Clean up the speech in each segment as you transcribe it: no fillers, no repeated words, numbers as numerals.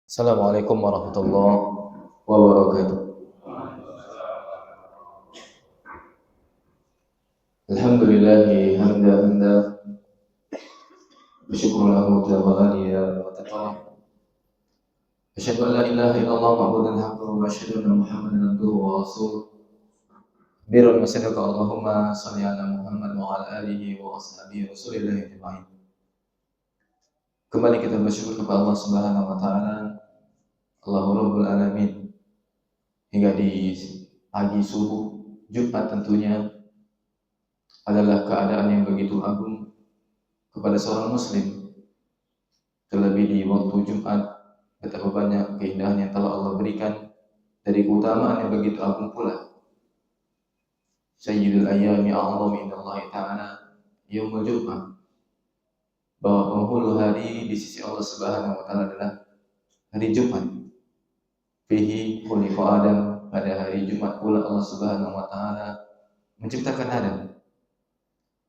Assalamualaikum warahmatullahi wabarakatuh. Alhamdulillahi hamda wa syukru lahu tawaliya wa taqarrab. Asyhadu an la ilaha illallah ma'budan haqqan wa asyhadu anna Muhammadan abduhu wa rasuluh. Birrun wa sadaqa Allahumma shalli ala Muhammad wa ala alihi wa ashabihi rasulillahi ajma'in. Kembali kita bersyukur kepada Allah Subhanahu wa taala, Allahu Rabbul Alamin. Hingga di pagi subuh Jumat tentunya adalah keadaan yang begitu agung kepada seorang muslim. Terlebih di waktu Jumat, betapa banyak keindahan yang telah Allah berikan, dari keutamaan yang begitu agung pula. Sayyidul ayyami a'zam indallahi ta'ala yaumul Jum'ah, bahwa penghulu hari di sisi Allah Subhanahu wa taala adalah hari Jumat. Fihi khuliqa Adam, pada hari Jumat pula Allah Subhanahu wa taala menciptakan Adam.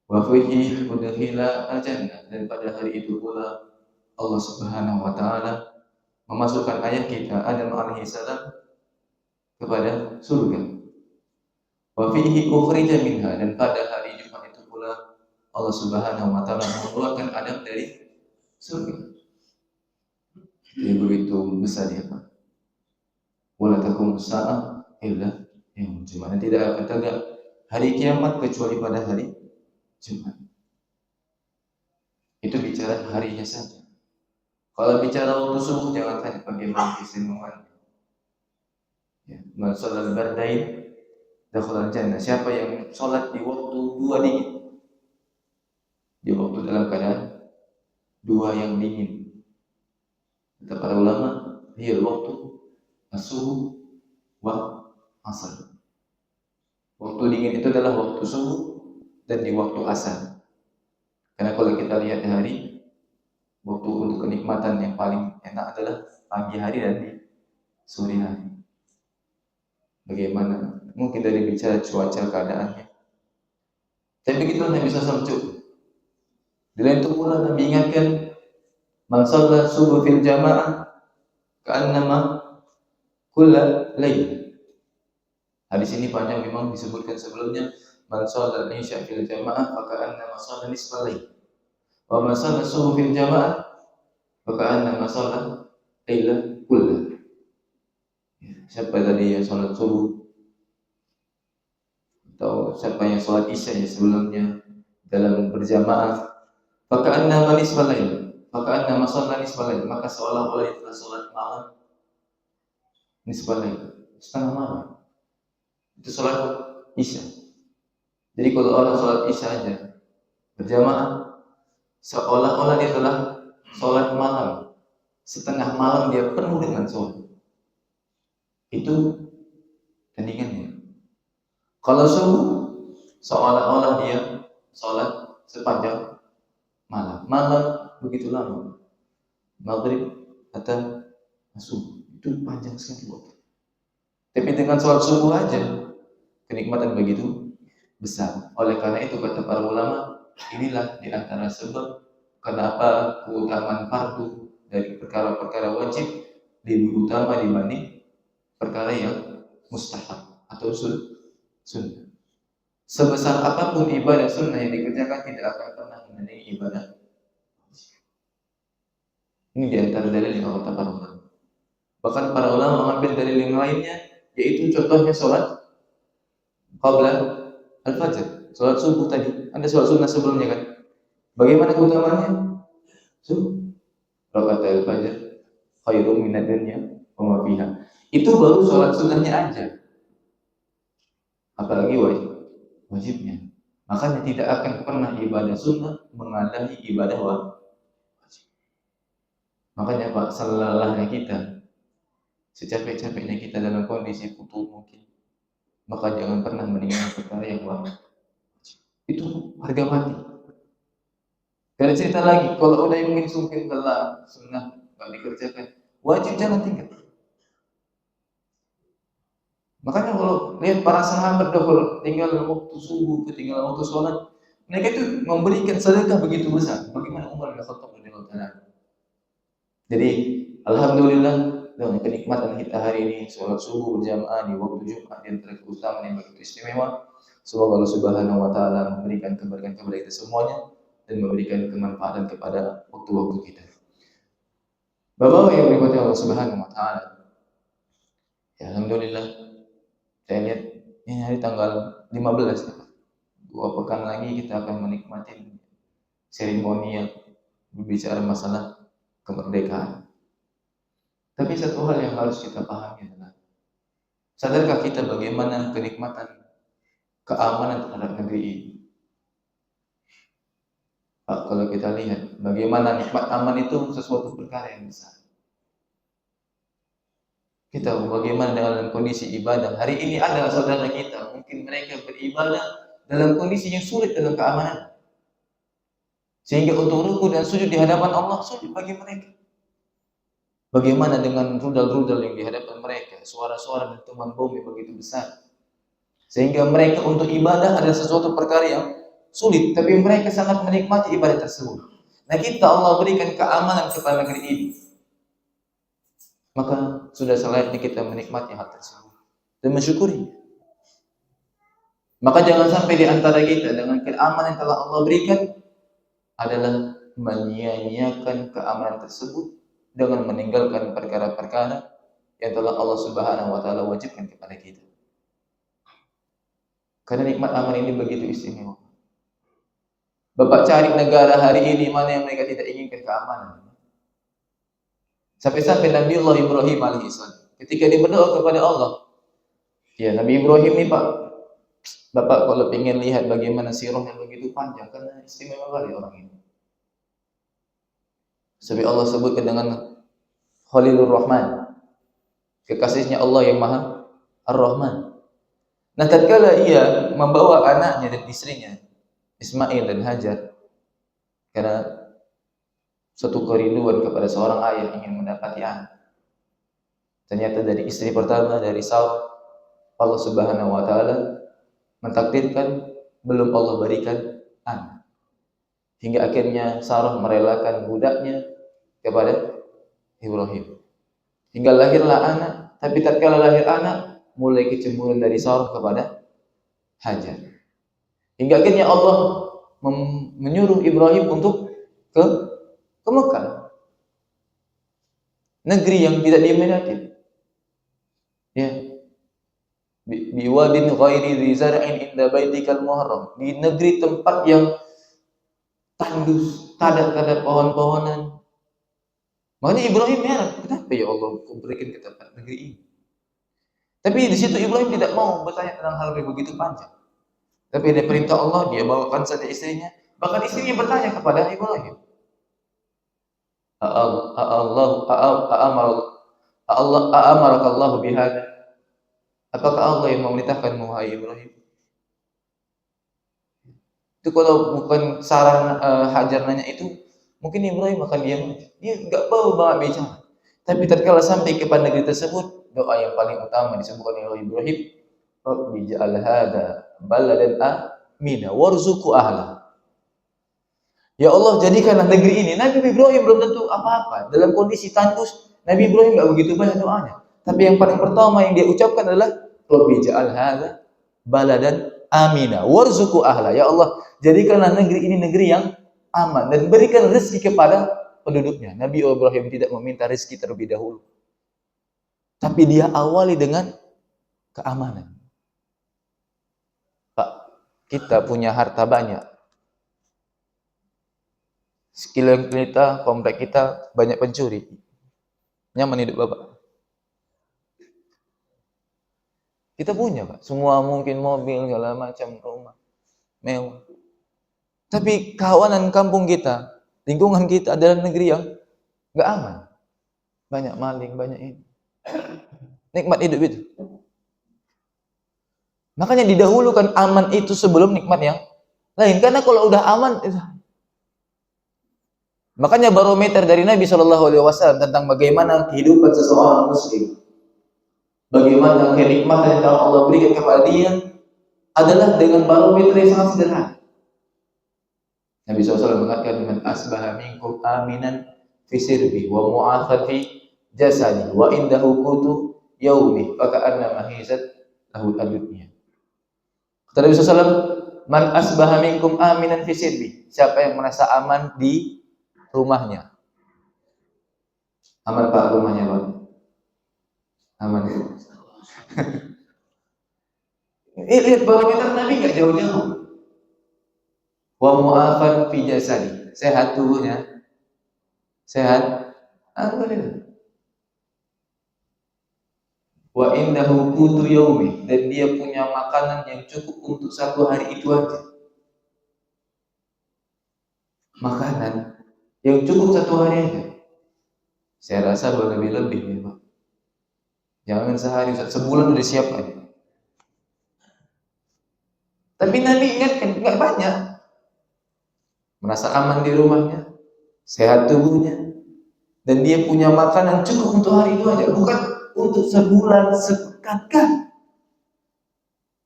Wa fihi udkhila al-jannah, dan pada hari itu pula Allah Subhanahu wa taala memasukkan ayah kita Adam alaihi salam kepada surga. Wa fihi ukhrija minha, dan pada hari Jumat itu pula Allah Subhanahu wa taala mengeluarkan Adam dari surga. Ini begitu besar ya Pak. Wala taqumu as-saa'ah illa yaumul Jum'ah, dan tidak akan tegak hari kiamat kecuali pada hari Jumat. Itu bicara harinya saja. Kalau bicara waktu subuh, jangan tanya bagaimana keistimewaan. Ya, man sholal bardain dakhala al-jannah. Siapa yang sholat di waktu dua dingin, di waktu dalam keadaan dua yang dingin, kata para ulama, hiya waktu as-subuh wa asar. Waktu dingin itu adalah waktu subuh dan di waktu asar. Karena kalau kita lihat hari, waktu untuk kenikmatan yang paling enak adalah pagi hari dan di sore hari. Bagaimana? Mungkin dari bicara cuaca keadaannya. Tapi begitu Nabi SAW. Di lain itu pula Nabi ingatkan, man shalla subuh fil jamaah ka'annama kulla lail. Hadis ini panjang memang disebutkan sebelumnya, man shalla isya fil jamaah faka'annama shalla nisfal lail. Wa man shalla subuh fil jamaah faka'annama shalla laila kulla. Siapa tadi yang sholat subuh atau siapa yang sholat isya sebelumnya dalam berjamaah, faka'annama nisfal lail, faka'annama shalla nisfal lail, maka seolah-olah itu sholat malam nisfal lail, setengah malam. Itu sholat isya. Jadi kalau orang sholat isya aja berjamaah, seolah-olah dia telah sholat malam, setengah malam dia penuh dengan sholat. Itu tandingannya. Kalau subuh, seolah-olah dia sholat sepanjang malam. Malam begitu lama. Maghrib atau subuh itu panjang sekali waktu. Tapi dengan sholat subuh aja kenikmatan begitu besar. Oleh karena itu kata para ulama, inilah di antara sebab kenapa keutamaan fardu dari perkara-perkara wajib lebih utama dibanding perkara yang mustahab atau sunnah. Sebesar apapun ibadah sunnah yang dikerjakan, tidak akan pernah menandingi ibadah. Ini di antara dalil yang kata para ulama. Bahkan para ulama mengambil dalil yang lainnya, yaitu contohnya sholat qabla al-fajr, sholat subuh tadi. Anda sholat sunnah sebelumnya kan? Bagaimana keutamaannya? Subuh. Rakaat al-fajr khairum minad dunya wa ma fiha. Itu baru sholat sunnahnya aja, apalagi wajibnya. Makanya tidak akan pernah ibadah sunnah mengalahi ibadah wajib. Makanya Pak, selalahnya kita, secapek-capeknya kita dalam kondisi butuh mungkin, maka jangan pernah meninggalkan perkara yang wajib. Itu harga mati. Karena cerita lagi, kalau udah ingin sungkin lelah sunnah nggak dikerjakan, wajib jangan tinggal. Makanya kalau lihat para sahabat dahulu tinggal waktu subuh, ketinggalan waktu sholat, mereka itu memberikan sedekah begitu besar. Bagaimana Umar bin Khattab radhiyallahu anhu. Jadi Alhamdulillah dengan kenikmatan kita hari ini sholat subuh berjamaah di waktu Jumat di antara keutamaan yang begitu istimewa. Semoga Allah Subhanahu wa taala memberikan keberkahan kepada kita semuanya dan memberikan kemanfaatan kepada waktu-waktu kita. Bapak yang berikutnya Allah Subhanahu wa taala. Ya, alhamdulillah. Saya lihat ini hari tanggal 15. 2 pekan lagi kita akan menikmati seremonial berbicara masalah kemerdekaan. Tapi satu hal yang harus kita pahami adalah, sadarkah kita bagaimana kenikmatan keamanan terhadap negeri ini? Pak, kalau kita lihat bagaimana nikmat aman itu sesuatu perkara yang besar. Kita bagaimana dalam kondisi ibadah. Hari ini ada saudara kita, mungkin mereka beribadah dalam kondisi yang sulit dalam keamanan. Sehingga untuk ruku dan sujud di hadapan Allah sulit bagi mereka. Bagaimana dengan rudal-rudal yang di hadapan mereka, suara-suara dentuman bom yang begitu besar. Sehingga mereka untuk ibadah adalah sesuatu perkara yang sulit, tapi mereka sangat menikmati ibadah tersebut. Nah, kita Allah berikan keamanan kepada negeri ini. Maka sudah selayaknya kita menikmati hal tersebut dan mensyukuri. Maka jangan sampai di antara kita dengan keamanan yang telah Allah berikan adalah menyia-nyiakan keamanan tersebut dengan meninggalkan perkara-perkara yang telah Allah Subhanahu wa taala wajibkan kepada kita. Karena nikmat aman ini begitu istimewa. Bapak cari negara hari ini mana yang mereka tidak inginkan keamanan. Sampai-sampai Nabi Allah Ibrahim alaihissalam ketika dia berdoa kepada Allah, ya Nabi Ibrahim ini Pak, Bapak kalau ingin lihat bagaimana sirah yang begitu panjang, karena istimewa kali orang ini. Sebab Allah sebutkan dengan Khalilur Rahman, kekasihnya Allah yang Maha Ar-Rahman. Nah, tatkala ia membawa anaknya dan istrinya Ismail dan Hajar, karena suatu kerinduan kepada seorang ayah ingin mendapati anak. Ternyata dari istri pertama, dari Sarah, Allah Subhanahu wa taala mentakdirkan belum Allah berikan anak. Hingga akhirnya Sarah merelakan budaknya kepada Ibrahim. Hingga lahirlah anak, tapi tatkala lahir anak, mulai kecemburuan dari Sarah kepada Hajar. Hingga akhirnya Allah menyuruh Ibrahim untuk ke Mekah, negeri yang tidak diminati. Ya, biwadin ghairi dzi zar'in inda baitikal muharram, di negeri tempat yang tandus, tak ada pohon-pohonan. Makanya Ibrahim heran, kenapa ya Allah berikan ke tempat negeri ini? Tapi di situ Ibrahim tidak mau bertanya tentang hal yang begitu panjang. Tapi ada perintah Allah, dia bawakan saja istrinya. Bahkan istrinya bertanya kepada Ibrahim, A'amarakallahu bihada. Apakah Allah yang memerintahkanmu, wahai Ibrahim? Itu kalau bukan saran Hajar nanya itu, mungkin Ibrahim akan diam. Dia enggak mau banget bicara. Tapi tatkala sampai kepada negeri tersebut, doa yang paling utama disebutkan oleh Ibrahim, Rabbi ja'al hada baladan amina warzuqhu ahla. Ya Allah, jadikanlah negeri ini. Nabi Ibrahim belum tentu apa-apa. Dalam kondisi tandus, Nabi Ibrahim enggak begitu banyak doanya. Tapi yang paling pertama yang dia ucapkan adalah Rabbi ja'al hadza baladan amina warzuqhu ahla. Ya Allah, jadikanlah negeri ini negeri yang aman dan berikan rezeki kepada penduduknya. Nabi Ibrahim tidak meminta rezeki terlebih dahulu. Tapi dia awali dengan keamanan. Pak, kita punya harta banyak. Sekeliling kita, komplek kita banyak pencuri. Nyaman hidup Bapak? Kita punya Pak, semua mungkin mobil, segala macam, rumah, mewah. Tapi kawanan kampung kita, lingkungan kita adalah negeri yang nggak aman. Banyak maling, banyak ini. Nikmat hidup itu. Makanya didahulukan aman itu sebelum nikmat yang lain. Karena kalau udah aman, makanya barometer dari Nabi SAW tentang bagaimana kehidupan seseorang muslim, bagaimana kenikmatan yang telah Allah berikan kepada dia adalah dengan barometer yang sangat sederhana. Nabi SAW mengatakan, "Man asbaha minkum aminan fi sirbi wa mu'afan fi jasadi wa indahu qutu yaumi fa ka'anna mahizat lahu ad-dunya. Kata Nabi SAW, man asbaha minkum aminan fi sirbi. Siapa yang merasa aman di rumahnya? Aman Pak rumahnya Pak? Aman. Lihat barometer Nabi nggak jauh-jauh. Wa mu'afan fi jasadi. Sehat tubuhnya. Sehat. Alhamdulillah. Wa indahu qutu yaumi, dan dia punya makanan yang cukup untuk satu hari itu aja. Makanan yang cukup satu hari aja. Saya rasa berlebih-lebih ya Pak. Jangan sehari, sebulan udah siapkan. Tapi Nabi ingatkan, nggak banyak. Merasa aman di rumahnya, sehat tubuhnya, dan dia punya makanan cukup untuk hari itu aja, bukan untuk sebulan, sepekan kan.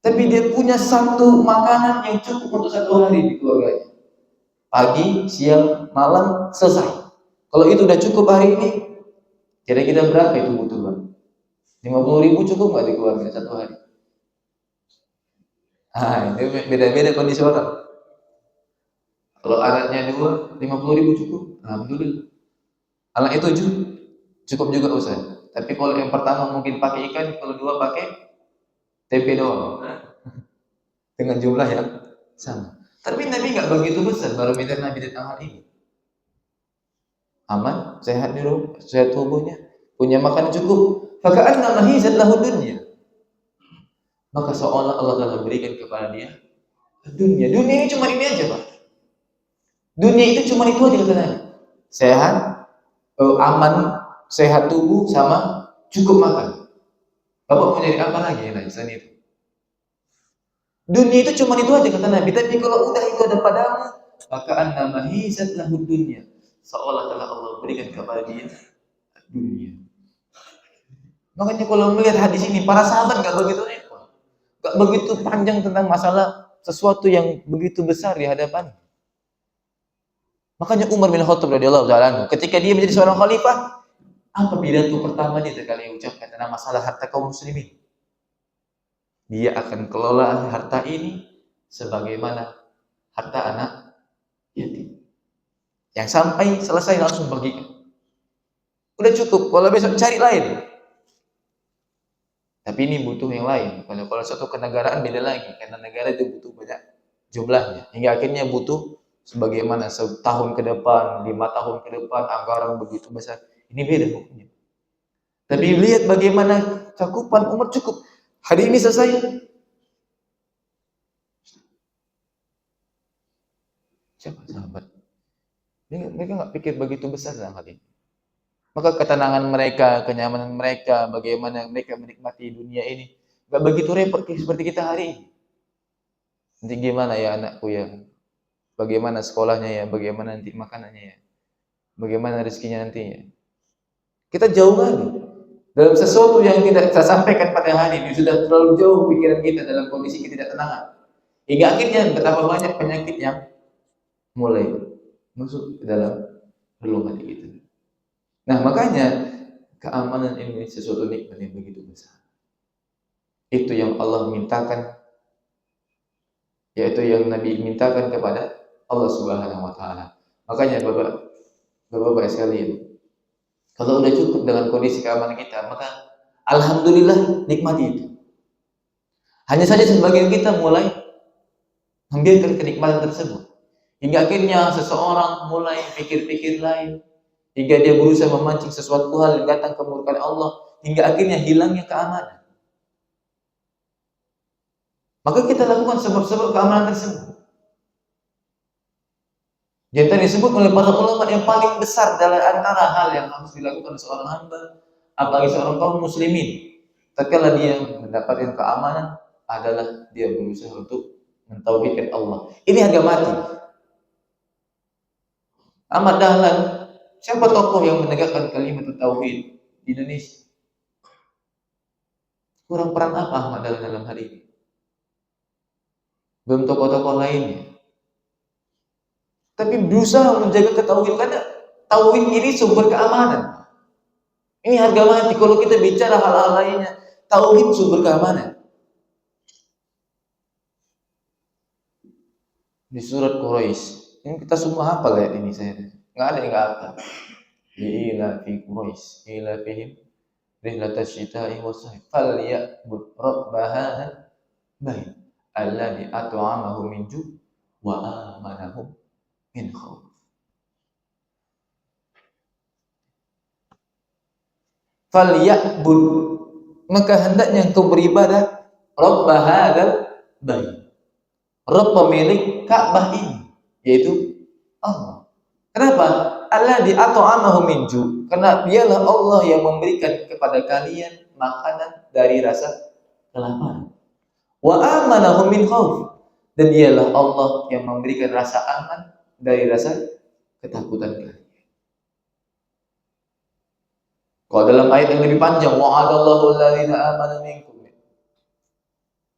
Tapi dia punya satu makanan yang cukup untuk satu hari di keluarganya. Pagi, siang, malam, selesai. Kalau itu udah cukup hari ini, kira-kira berapa itu butuh Bang? 50.000 cukup nggak di keluarga satu hari? Itu beda-beda kondisi orang. Kalau anaknya 2, 50.000 cukup, alhamdulillah. Anaknya 7, cukup juga Ustaz. Tapi kalau yang pertama mungkin pakai ikan, kalau 2 pakai tempe doang. Dengan jumlah yang sama. Tapi Nabi nggak begitu besar barometer Nabi tentang hal ini. Aman, sehat di rumah, sehat tubuhnya, punya makan cukup. Faka'anna mahizat lahu dunya. Maka seolah Allah telah berikan kepada dia dunia. Dunia ini cuma ini aja Pak. Dunia itu cuma itu aja kata Nabi. Sehat, aman, sehat tubuh, sama cukup makan. Bapak mau nyari apa lagi ya selain itu? Dunia itu cuma itu aja kata Nabi. Tapi kalau udah itu ada padamu, maka anna mahizat lahu dunya. Seolah telah Allah berikan kepada dia dunia. Makanya kalau melihat hadis ini, para sahabat gak begitu repot, gak begitu panjang tentang masalah sesuatu yang begitu besar di hadapan. Makanya Umar bin Khattab radhiyallahu ta'ala ketika dia menjadi seorang khalifah, apa pidato pertama dia sekali ucapkan tentang masalah harta kaum muslimin? Dia akan kelola harta ini sebagaimana harta anak yatim. Yang sampai selesai langsung bagikan. Udah cukup, kalau besok cari lain. Tapi ini butuh yang lain. Kalau satu kenegaraan beda lagi, karena negara itu butuh banyak jumlahnya. Hingga akhirnya butuh sebagaimana setahun ke depan, 5 tahun ke depan, anggaran begitu besar. Ini beda hukumnya. Tapi lihat bagaimana cakupan Umar cukup. Hari ini selesai. Siapa sahabat? Mereka nggak pikir begitu besar dalam hal ini. Maka ketenangan mereka, kenyamanan mereka, bagaimana mereka menikmati dunia ini, nggak begitu repot seperti kita hari ini. Nanti gimana ya anakku ya? Bagaimana sekolahnya ya? Bagaimana nanti makanannya ya? Bagaimana rezekinya nantinya? Kita jauh lagi dalam sesuatu yang tidak kita sampaikan pada hari ini, sudah terlalu jauh pikiran kita dalam kondisi ketidaktenangan. Hingga akhirnya betapa banyak penyakit yang mulai masuk ke dalam relung hati kita. Nah makanya keamanan ini sesuatu nikmat yang begitu besar. Itu yang Allah mintakan, yaitu yang Nabi mintakan kepada Allah Subhanahu wa Ta'ala. Makanya Bapak sekalian, kalau udah cukup dengan kondisi keamanan kita, maka alhamdulillah nikmati itu. Hanya saja sebagian kita mulai membiarkan kenikmatan tersebut, hingga akhirnya seseorang mulai pikir-pikir lain, hingga dia berusaha memancing sesuatu hal yang datang kemurkaan Allah, hingga akhirnya hilangnya keamanan. Maka kita lakukan sebab-sebab keamanan tersebut. Yang tadi disebut oleh para ulama yang paling besar dalam antara hal yang harus dilakukan seorang hamba, apalagi seorang kaum muslimin, tatkala dia mendapatkan keamanan, adalah dia berusaha untuk mentauhidkan Allah. Ini harga mati. Ahmad Dahlan, siapa tokoh yang menegakkan kalimat tauhid di Indonesia? Kurang peran apa Ahmad Dahlan dalam hal ini? Belum tokoh-tokoh lainnya. Tapi berusaha menjaga ketauhid, karena tauhid ini sumber keamanan. Ini harga mati kalau kita bicara hal-hal lainnya. Tauhid sumber keamanan. Di surat Quraisy. Ini kita semua hafal ya ini saya. Nggak ada yang nggak hafal. Ila fi Quraisy, ila fihim rihlatash syita'i was-sayf. Falya'bud rabb hadzal bait alladzi at'amahum min ju' wa amanahum min khauf. Falya'bud, maka hendaknya engkau beribadah rabb hadzal bait. Rabb pemilik Ka'bah ini, yaitu Allah. Kenapa? Alladzi at'amahum min ju', karena dialah Allah yang memberikan kepada kalian makanan dari rasa kelaparan. Wa amanahum min khauf, dan dialah Allah yang memberikan rasa aman dari rasa ketakutan kalian. Kalau dalam ayat yang lebih panjang, wa'adallahu alladziina aamanu minkum,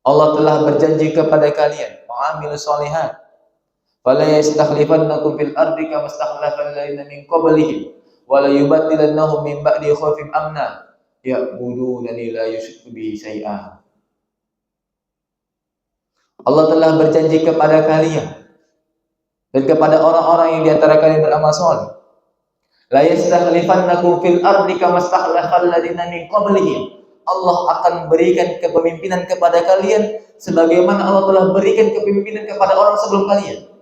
Allah telah berjanji kepada kalian, wa'amilus shalihat, fala yastakhlifannakum fil ardi kama istakhlafal ladzina min qablihim wa la yubaddilannahum min ba'di khaufihim amna ya'budunani la yusyriku bihi syai'an. Allah telah berjanji kepada kalian dan kepada orang-orang yang di antara kalian beramal saleh, la yastakhlifannakum fil ardi kama istakhlafal ladzina min qablihim, Allah akan berikan kepemimpinan kepada kalian sebagaimana Allah telah berikan kepemimpinan kepada orang sebelum kalian.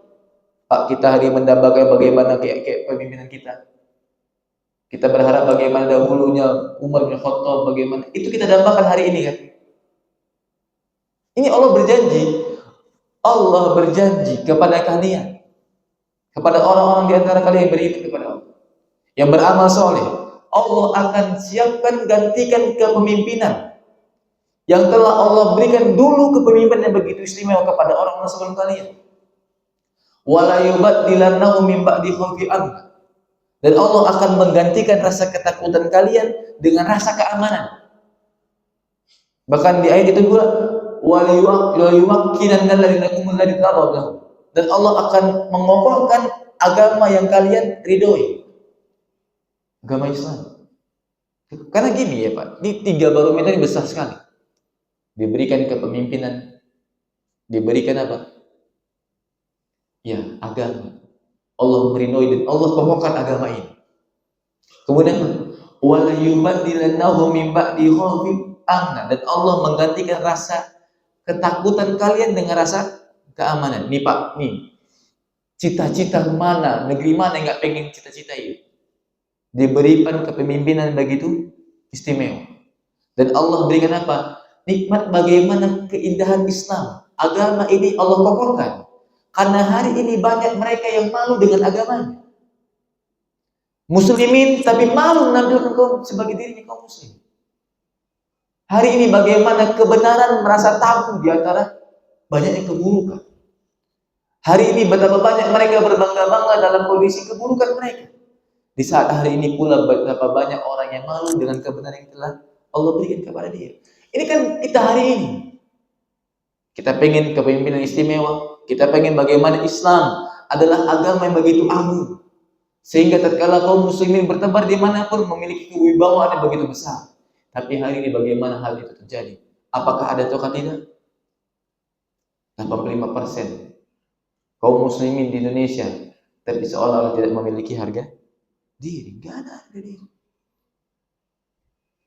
Pak, kita hari mendambakan bagaimana kayak pemimpinan kita. Kita berharap bagaimana dahulunya Umar bin Khattab, bagaimana itu kita dambakan hari ini kan. Ini Allah berjanji kepada kalian, kepada orang-orang di antara kalian yang beriman kepada Allah, yang beramal soleh, Allah akan siapkan gantikan kepemimpinan yang telah Allah berikan dulu, kepemimpinan yang begitu istimewa kepada orang-orang sebelum kalian. Wala yubaddilannahum min ba'di khaufi amna, dan Allah akan menggantikan rasa ketakutan kalian dengan rasa keamanan. Bahkan di ayat itu pula, wala yumakkinanna lakum alladzi taraddahum, dan Allah akan mengokohkan agama yang kalian ridhoi, agama Islam. Karena gini ya Pak, ini 3 barometer yang besar sekali. Diberikan kepemimpinan, diberikan apa? Ya, agama. Allah meridhoi dan Allah kokohkan agama ini. Kemudian wala yubaddilannahum min ba'di khaufin amna, dan Allah menggantikan rasa ketakutan kalian dengan rasa keamanan. Nih Pak, nih. Cita-cita mana, negeri mana yang enggak pengen cita-cita itu? Diberikan kepemimpinan begitu istimewa. Dan Allah berikan apa? Nikmat bagaimana keindahan Islam. Agama ini Allah kokohkan. Karena hari ini banyak mereka yang malu dengan agamanya. Muslimin tapi malu menampilkan kaum sebagai dirinya kaum muslim. Hari ini bagaimana kebenaran merasa tabu di antara banyaknya keburukan. Hari ini betapa banyak mereka berbangga-bangga dalam kondisi keburukan mereka. Di saat hari ini pula betapa banyak orang yang malu dengan kebenaran yang telah Allah berikan kepada dia. Ini kan kita hari ini. Kita pengen kepemimpinan istimewa. Kita pengen bagaimana Islam adalah agama yang begitu agung, sehingga tatkala kaum muslimin bertebar dimanapun memiliki kewibawaan yang begitu besar. Tapi hari ini bagaimana hal itu terjadi? Apakah ada atau tidak? 85% kaum muslimin di Indonesia tapi seolah-olah tidak memiliki harga diri. Gak ada harga diri.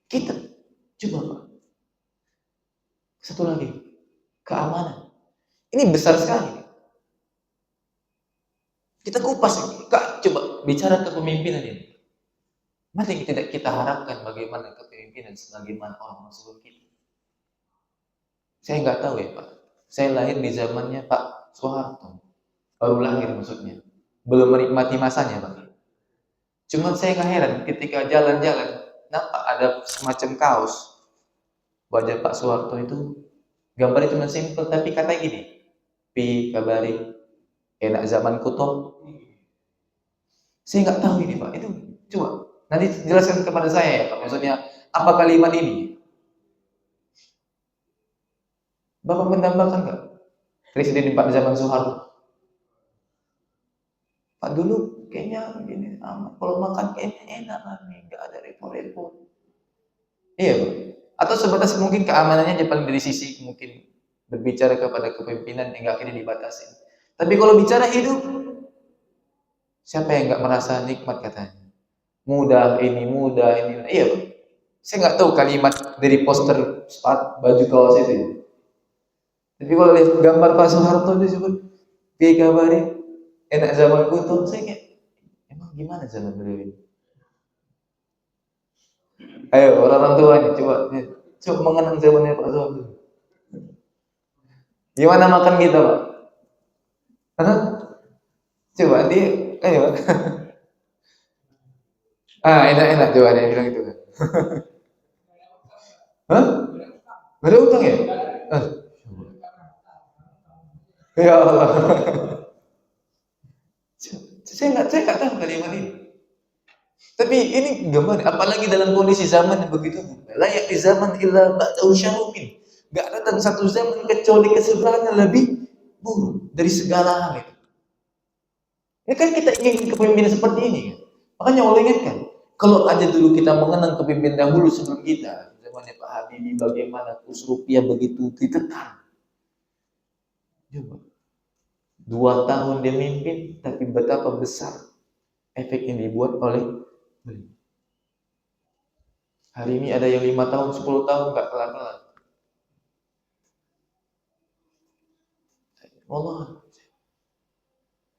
Kita coba Pak. Satu lagi, keamanan. Ini besar sekali. Kita kupas, Kak, coba bicara kepemimpinan ini. Mari kita harapkan bagaimana kepemimpinan sebagaimana orang sebelum kita. Saya nggak tahu ya Pak. Saya lahir di zamannya Pak Soeharto. Baru lahir maksudnya. Belum menikmati masanya Pak. Cuma saya nggak heran ketika jalan-jalan, nampak ada semacam kaos wajah Pak Soeharto itu. Gambarnya cuma simpel, tapi kata gini, pi kabari enak zaman kutub. Saya nggak tahu ini Pak, itu coba nanti jelaskan kepada saya ya Pak, maksudnya apa kalimat ini? Bapak mendambakan nggak Presiden Pak zaman Soeharto? Pak dulu kayaknya gini, kalau makan kayaknya enak nih, nggak ada repot-repot. Iya, Pak. Atau sebatas mungkin keamanannya dia paling dari sisi mungkin berbicara kepada kepemimpinan hingga akhirnya dibatasi. Tapi kalau bicara hidup, siapa yang nggak merasa nikmat katanya? Mudah ini. Iya, Pak. Saya nggak tahu kalimat dari poster baju kaos itu. Tapi kalau lihat gambar Pak Soeharto disebut piye kabare enak zaman kuno, saya kayak emang gimana zaman beliau ini? Ayo orang-orang tua nih coba mengenang zamannya Pak Soeharto. Gimana makan kita, Pak? Hah? Coba dia, ayo. Enak-enak coba dia bilang gitu kan. Hah? Gak ada utang ya? Ah, ya Allah. Saya nggak tahu kalimat ini. Tapi ini gimana? Apalagi dalam kondisi zaman yang begitu layak di zaman illa ba'dau syarufin. Gak datang satu zaman kecuali kesebelahannya lebih buruk dari segala hal itu. Ya kan kita ingin kepemimpinan seperti ini kan. Makanya Allah ingatkan, kalau aja dulu kita mengenang kepemimpinan dahulu sebelum kita, zamannya Pak Habibie bagaimana kurs rupiah begitu ditekan. Coba 2 tahun dia mimpin, tapi betapa besar efek yang dibuat oleh beliau. Hari ini ada yang 5 tahun, 10 tahun nggak kelar-kelar. Allah.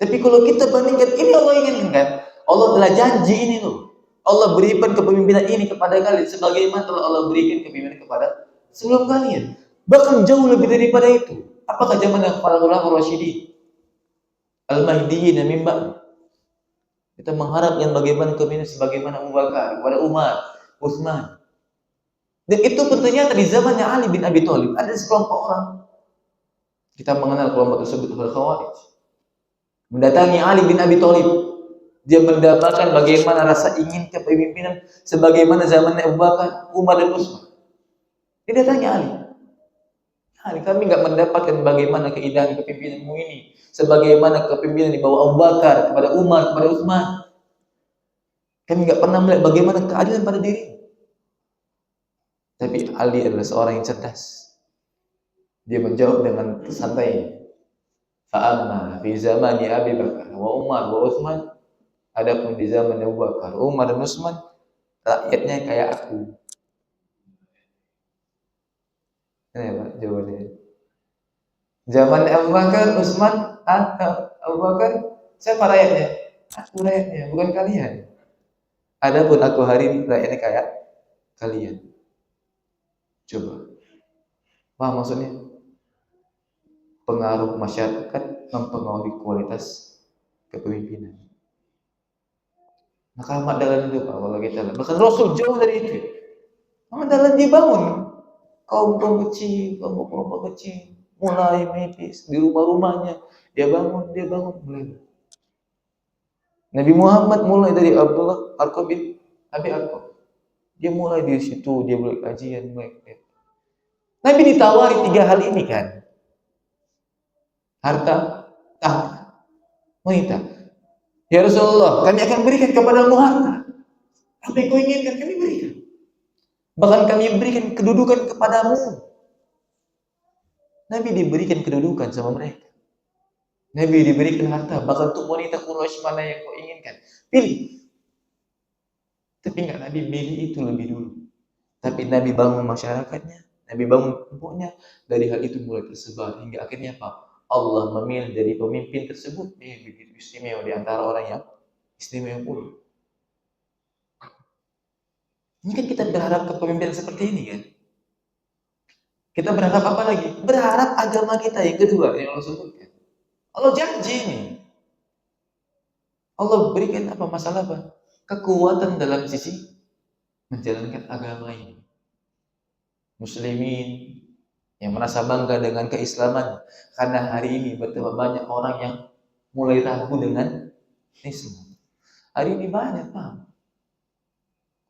Tapi kalau kita bandingkan, ini Allah inginkan kan? Allah telah janji ini loh. Allah berikan kepemimpinan ini kepada kalian sebagaimana telah Allah berikan kepemimpinan kepada sebelum kalian. Bahkan jauh lebih daripada itu. Apakah zaman para ulama Rasyidin, Al-Mahdiyyin min ba'd? Kita mengharap yang bagaimana kepemimpinan sebagaimana Abu Bakar, kepada Umar, Utsman. Dan itu pun ternyata di zamannya Ali bin Abi Thalib ada sekelompok orang. Kita mengenal kelompok tersebut Al-Khawarij. Mendatangi Ali bin Abi Thalib. Dia mendapatkan bagaimana rasa ingin kepemimpinan sebagaimana zaman Abu Bakar, Umar dan Utsman. Dia datangnya Ali. Ali, kami nggak mendapatkan bagaimana keindahan kepemimpinanmu ini, sebagaimana kepemimpinan di bawah Abu Bakar kepada Umar, kepada Utsman. Kami nggak pernah melihat bagaimana keadilan pada dirimu. Tapi Ali adalah seorang yang cerdas. Dia menjawab dengan santai. Fa'amma fi zamani Abi Bakar wa Umar wa Utsman, adapun di zaman Abu Bakar, Umar dan Utsman, rakyatnya kayak aku. Ini Pak jawabannya. Zaman Abu Bakar, Utsman, Abu Bakar, siapa rakyatnya? Aku rakyatnya, bukan kalian. Adapun aku hari ini rakyatnya kayak kalian. Coba. Paham maksudnya? Pengaruh masyarakat mempengaruhi kualitas kepemimpinan. Maka Ahmad Dahlan itu Pak, kalau kita lihat. Bahkan Rasul jauh dari itu. Ahmad Dahlan dibangun. Kaum kecil, kelompok kecil. Mulai mepis di rumah-rumahnya. Dia bangun, mulai. Nabi Muhammad mulai dari Abdullah Arqam bin Abi Arqam. Dia mulai dari situ, dia mulai kajian, Nabi ditawari 3 hal ini kan. Harta, tahta, wanita. Ya Rasulullah, kami akan berikan kepadamu harta. Apa yang kau inginkan, kami berikan. Bahkan kami berikan kedudukan kepadamu. Nabi diberikan kedudukan sama mereka. Nabi diberikan harta. Bahkan untuk wanita Quraisy mana yang kau inginkan, pilih. Tapi enggak, Nabi pilih itu lebih dulu. Tapi Nabi bangun masyarakatnya, Nabi bangun kelompoknya. Dari hal itu mulai tersebar hingga akhirnya apa? Allah memilih dari pemimpin tersebut begitu istimewa di antara orang yang istimewa pula. Ini kan kita berharap kepemimpinan seperti ini kan? Kita berharap apa lagi? Berharap agama kita yang kedua yang Allah sebutkan. Allah janji ini. Allah berikan apa masalah apa? Kekuatan dalam sisi menjalankan agama ini. Muslimin yang merasa bangga dengan keislaman karena hari ini betapa banyak orang yang mulai ragu dengan Islam. Hari ini banyak Pak.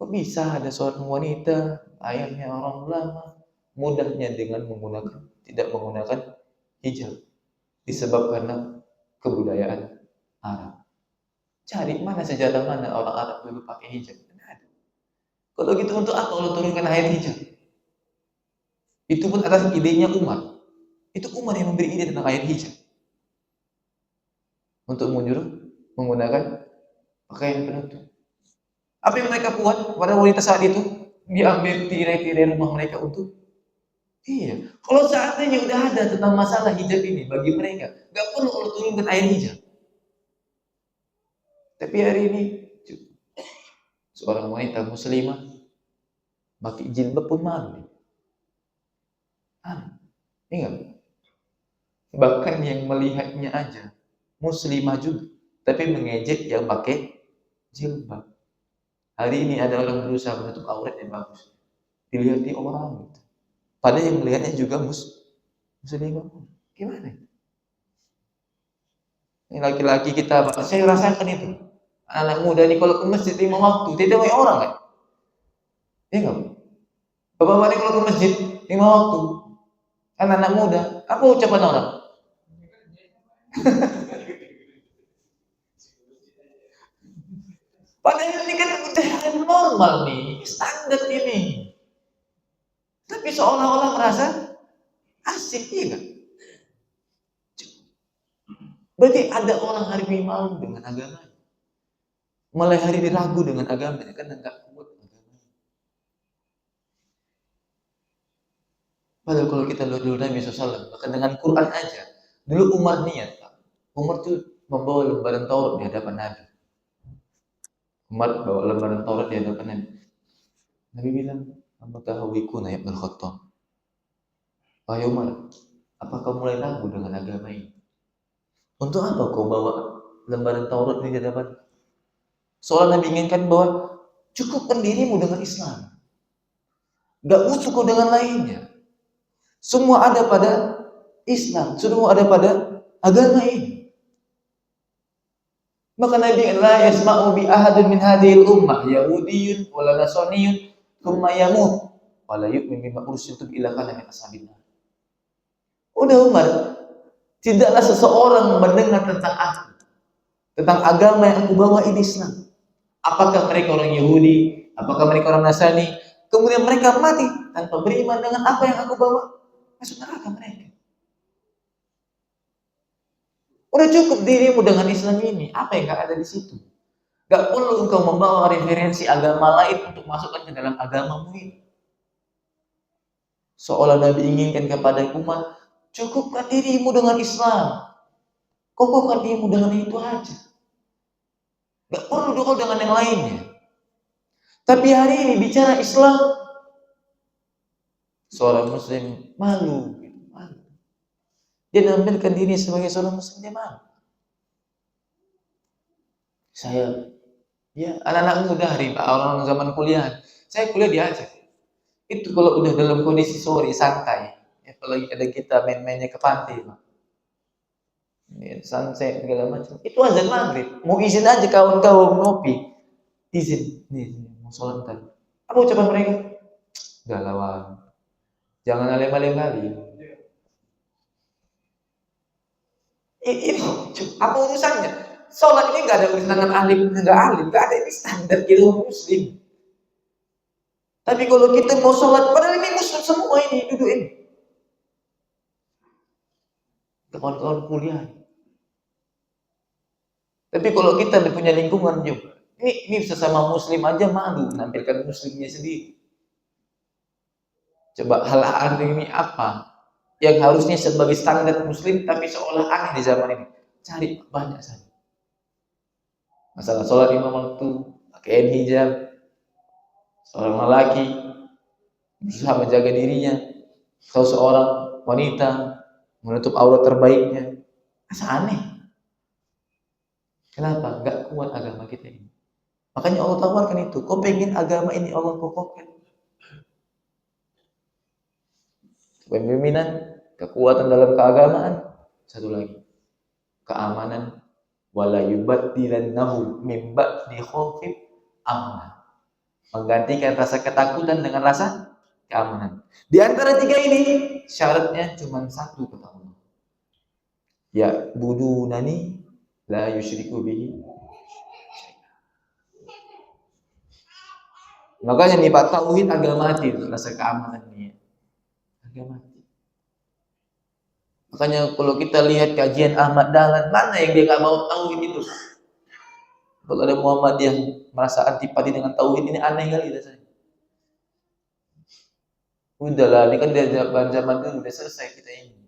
Kok bisa ada seorang wanita, ayahnya orang ulama, mudahnya dengan tidak menggunakan hijab disebabkan karena kebudayaan Arab. Cari mana sejarah mana orang Arab dulu pakai hijab? Tidak ada. Kalau gitu untuk apa Allah turunkan ayat hijab? Itu pun atas idenya Umar. Itu Umar yang memberi ide tentang ayat hijab. Untuk menyuruh menggunakan pakaian penutup. Apa yang mereka buat pada wanita saat itu? Diambil tirai-tirai rumah mereka untuk iya. Kalau seandainya udah ada tentang masalah hijab ini bagi mereka, nggak perlu Allah turunkan ayat hijab. Tapi hari ini seorang wanita muslimah pakai jilbab pun malu. Ingat, bahkan yang melihatnya aja muslimah juga, tapi mengejek yang pakai jilbab. Hari ini ada orang berusaha menutup aurat yang bagus, dilihat orang gitu. Padahal yang melihatnya juga muslimah. Gimana? Ini laki-laki kita, saya rasakan itu. Anak muda ini kalau ke masjid 5 waktu, tidak banyak orang kan? Iya nggak? Bapak-bapak ini kalau ke masjid 5 waktu, kan anak muda, apa ucapan orang? Padahal ini kan udah normal nih, standar ini. Tapi seolah-olah merasa asik, iya nggak? Berarti ada orang hari ini malu dengan agamanya. Mulai hari ini ragu dengan agamanya, kan enggak kuat agamanya. Padahal kalau kita dulu Nabi SAW, bahkan dengan Quran aja, dulu Umar niat, Umar tuh membawa lembaran Taurat di hadapan Nabi. Umar bawa lembaran Taurat di hadapan Nabi. Nabi bilang, "Amatahawiku ya Ibnu Khattab." Wahai Umar, apakah mulai ragu dengan agama ini? Untuk apa kau bawa lembaran Taurat di hadapan? Soalnya Nabi inginkan bahwa cukupkan dirimu dengan Islam. Gak butuh kau dengan lainnya. Semua ada pada Islam, semua ada pada agama ini. Maka Nabi la yasma'u bi ahadin min hadhil ummah yahudiyyun wala nasraniyyun thumma yamut wala yu'min bima ursiltu ila kana min ashabillah. Udah Umar, tidaklah seseorang mendengar tentang aku, tentang agama yang aku bawa ini Islam. Apakah mereka orang Yahudi, apakah mereka orang Nasrani, kemudian mereka mati tanpa beriman dengan apa yang aku bawa, masuk neraka mereka. Udah cukup dirimu dengan Islam ini, apa yang gak ada di situ? Gak perlu engkau membawa referensi agama lain untuk masukkan ke dalam agamamu ini. Seolah Nabi inginkan kepada umat, cukupkan dirimu dengan Islam. Kokohkan dirimu dengan itu aja. Gak perlu kau dengan yang lainnya. Tapi hari ini bicara Islam, seorang Muslim malu. Dia menampilkan diri sebagai seorang Muslim, dia malu. Saya, ya anak-anak muda hari orang zaman kuliah, saya kuliah diajak. Itu kalau udah dalam kondisi sore santai, apalagi ada kita main-mainnya ke pantai, sunset segala macam. Itu azan maghrib. Mau izin aja kawan-kawan ngopi, izin, nih mau sholat tadi. Apa ucapan mereka? Galauan. Jangan alim-alim kali. Ini apa urusannya? Sholat ini nggak ada urusan dengan alim, nggak alim, nggak ada, ini standar kita Muslim. Tapi kalau kita mau sholat, padahal ini Muslim semua ini duduk ini. Kawan-kawan kuliah. Tapi kalau kita punya lingkungan juga, ini sesama Muslim aja malu menampilkan Muslimnya sendiri. Coba hal ini apa yang harusnya sebagai standar Muslim tapi seolah aneh di zaman ini? Cari banyak saja. Masalah sholat 5 waktu, pakaian hijab, seorang lelaki berusaha menjaga dirinya, atau seorang wanita menutup aurat terbaiknya. Masa aneh? Kenapa? Gak kuat agama kita ini. Makanya Allah tawarkan itu. Kau pengen agama ini Allah kokohkan. Kepemimpinan, kekuatan dalam keagamaan. Satu lagi, keamanan. Wala yubaddilannahu min ba'di khaufin amna. Menggantikan rasa ketakutan dengan rasa keamanan. Di antara tiga ini syaratnya cuma satu kata Allah. Ya budunani la yusyriku bihi. Makanya nih Pak, tauhid agak mati rasa keamanan ini. Agak mati. Makanya kalau kita lihat kajian Ahmad Dahlan, mana yang dia nggak mau tauhid itu? Kalau ada Muhammad yang merasa antipati dengan tauhid ini aneh kali rasanya. Udahlah, ini kan dari zaman dulu udah selesai kita ini.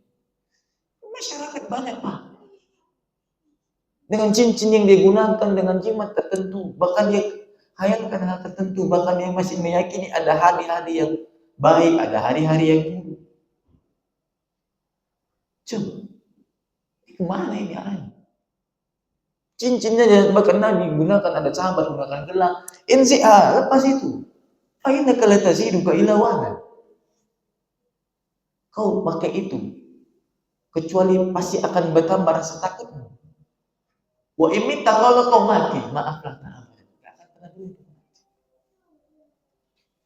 Masyarakat banyak Pak. Dengan cincin yang dia gunakan, dengan jimat tertentu, bahkan dia hayalkan hal tertentu, bahkan dia masih meyakini ada hari-hari yang baik, ada hari-hari yang buruk. Coba, kemana ini aneh? Cincinnya bahkan Nabi gunakan, ada sahabat gunakan gelang. NCA, lepas itu. Aina kalatazidu ka ilawana. Kau pakai itu, kecuali pasti akan bertambah rasa takutmu. Wa imita, kalau kau mati, maaflah ta'ala.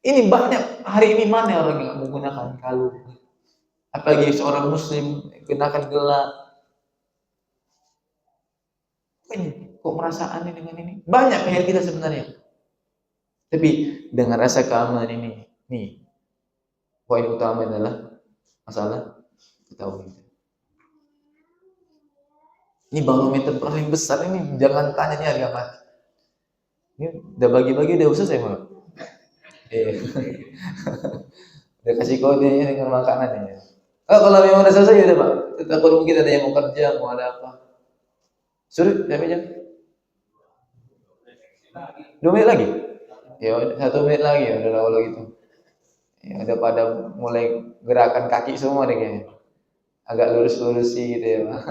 Ini banyak, hari ini mana orang yang menggunakan kalung. Apalagi seorang muslim gunakan gelang. Ini kok merasa aneh dengan ini? Banyak pihak kita sebenarnya. Tapi dengan rasa keamanan ini, nih, poin utama adalah masalah tauhid. Ini barometer paling besar ini, jangan tanya ini harga mati. Ini udah bagi-bagi udah selesai Pak. Udah kasih kode dengan makanan ya. Kalau memang udah selesai ya udah Pak. Tetap mungkin ada yang mau kerja, mau ada apa. Suruh, berapa jam? 2 menit lagi? Ya, 1 menit lagi ya, udah kalau gitu. Ya, udah pada mulai gerakan kaki semua deh kayaknya. Agak lurus-lurus sih gitu ya, Pak.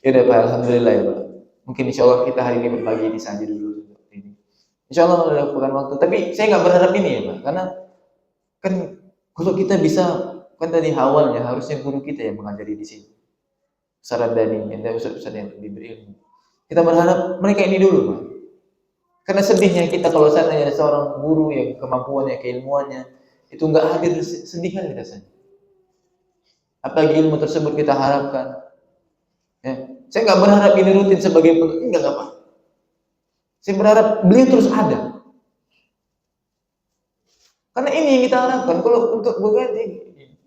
Ya udah Pak, alhamdulillah ya Pak. Mungkin insya Allah kita hari ini berbagi di saja dulu. Insya Allah melakukan waktu. Tapi saya nggak berharap ini ya Pak, karena kan kalau kita bisa, kan tadi awalnya harusnya guru kita yang mengajari di sini. Saradani, yang ustaz-ustaz yang diberi ilmu. Kita berharap mereka ini dulu Pak. Karena sedihnya kita kalau seandainya ada seorang guru yang kemampuannya, keilmuannya itu nggak hadir, sedih kan rasanya. Apalagi ilmu tersebut kita harapkan. Ya. Saya nggak berharap ini rutin sebagai enggak apa. Saya berharap beliau terus ada. Karena ini yang kita harapkan. Kalau untuk berganti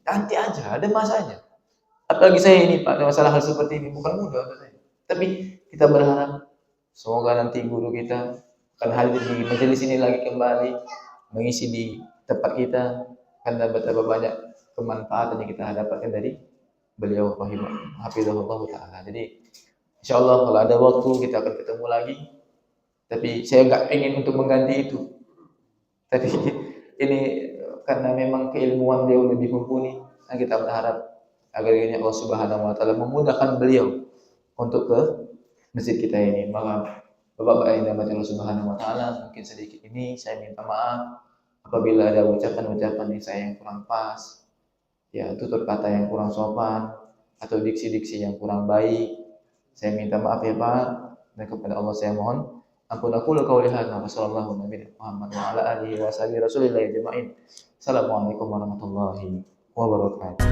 nanti aja, ada masanya. Apalagi saya ini Pak, masalah hal seperti ini bukan mudah untuk saya. Tapi kita berharap semoga nanti guru kita akan hadir di majelis ini lagi kembali, mengisi di tempat kita, karena betapa banyak kemanfaatan yang kita dapatkan dari beliau hafizahullah ta'ala. Jadi insyaallah kalau ada waktu kita akan ketemu lagi. Tapi saya nggak ingin untuk mengganti itu. Tapi ini karena memang keilmuan beliau lebih mumpuni, dan kita berharap agar Allah Subhanahu wa taala memudahkan beliau untuk ke masjid kita ini. Maka Bapak-bapak yang dirahmati Allah Subhanahu wa taala, mungkin sedikit ini saya minta maaf apabila ada ucapan-ucapan yang kurang pas, ya tutur kata yang kurang sopan atau diksi-diksi yang kurang baik. Saya minta maaf ya Pak, dan kepada Allah saya mohon ampun. Aku qauli hadza wa sallallahu alaihi Muhammad wa ala alihi wa sahbihi rasulillah ajma'in. Assalamualaikum warahmatullahi wabarakatuh.